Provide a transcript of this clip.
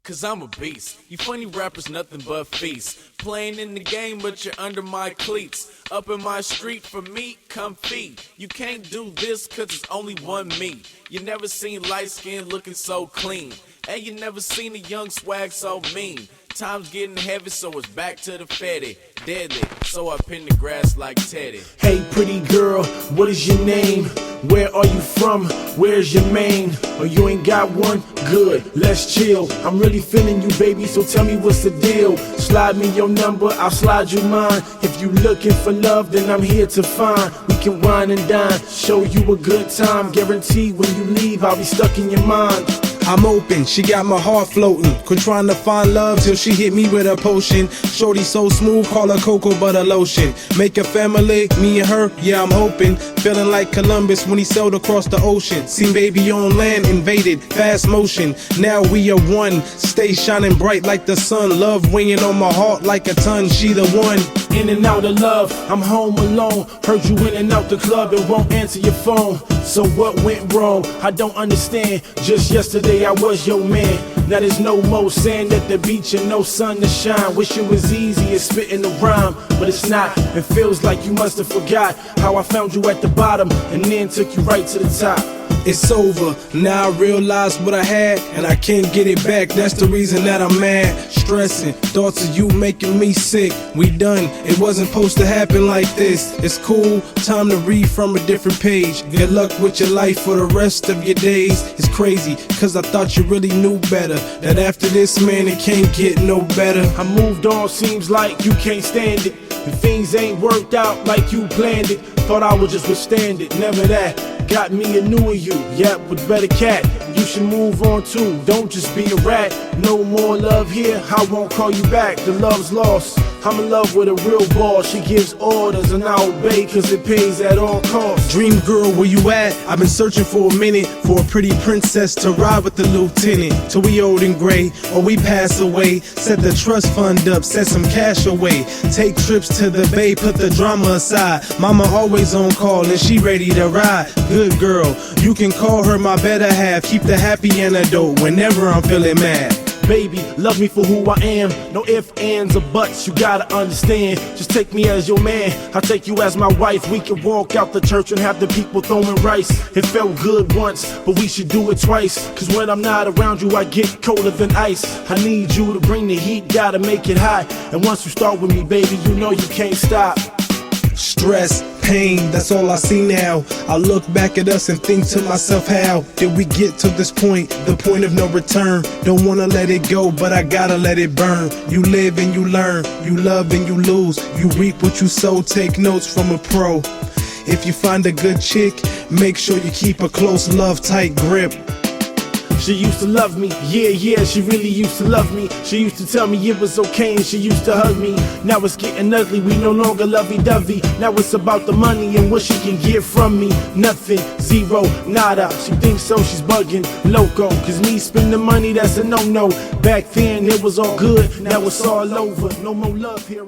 cause I'm a beast. You funny rappers, nothing but feasts. Playing in the game, but you're under my cleats. Up in my street for me, come feed. You can't do this cause it's only one me. You never seen light skin looking so clean. And you never seen a young swag so mean. Time's getting heavy, so it's back to the fatty. Deadly, so I pin the grass like Teddy. Hey pretty girl, what is your name? Where are you from? Where's your main? Oh, you ain't got one? Good, let's chill. I'm really feeling you, baby, so tell me what's the deal. Slide me your number, I'll slide you mine. If you looking for love, then I'm here to find. We can wine and dine, show you a good time. Guaranteed when you leave, I'll be stuck in your mind. I'm open, she got my heart floating. Quit trying to find love till she hit me with a potion. Shorty so smooth, call her cocoa butter lotion. Make a family, me and her, yeah I'm hoping. Feeling like Columbus when he sailed across the ocean. Seen baby on land, invaded, fast motion. Now we are one, stay shining bright like the sun. Love weighing on my heart like a ton, she the one. In and out of love, I'm home alone. Heard you in and out the club and won't answer your phone. So what went wrong? I don't understand. Just yesterday I was your man. Now there's no more sand at the beach and no sun to shine. Wish it was easy as spitting a rhyme, but it's not. It feels like you must have forgot how I found you at the bottom and then took you right to the top. It's over, now I realize what I had and I can't get it back, that's the reason that I'm mad. Stressing, thoughts of you making me sick. We done, it wasn't supposed to happen like this. It's cool, time to read from a different page. Good luck with your life for the rest of your days. It's crazy, cause I thought you really knew better. That after this, man, it can't get no better. I moved on, seems like you can't stand it. And things ain't worked out like you planned it. Thought I would just withstand it, never that. Got me a new you, yep, with better cat. You should move on too, don't just be a rat. No more love here, I won't call you back. The love's lost, I'm in love with a real boss. She gives orders and I obey cause it pays at all costs. Dream girl, where you at? I've been searching for a minute for a pretty princess to ride with the lieutenant. Till we old and gray, or we pass away. Set the trust fund up, set some cash away. Take trips to the bay, put the drama aside. Mama always on call and she ready to ride. Good girl, you can call her my better half. Keep the happy antidote whenever I'm feeling mad. Baby, love me for who I am. No ifs, ands, or buts, you gotta understand. Just take me as your man, I'll take you as my wife. We can walk out the church and have the people throwing rice. It felt good once, but we should do it twice. Cause when I'm not around you, I get colder than ice. I need you to bring the heat, gotta make it hot. And once you start with me, baby, you know you can't stop. Stress, pain, that's all I see now. I look back at us and think to myself, how did we get to this point? The point of no return. Don't wanna let it go, but I gotta let it burn. You live and you learn, you love and you lose. You reap what you sow, take notes from a pro. If you find a good chick, make sure you keep a close love, tight grip. She used to love me, yeah, she really used to love me. She used to tell me it was okay and she used to hug me. Now it's getting ugly, we no longer lovey-dovey. Now it's about the money and what she can get from me. Nothing, zero, nada. She thinks so, she's bugging, loco. Cause me spending money, that's a no-no. Back then it was all good, now it's all over. No more love here.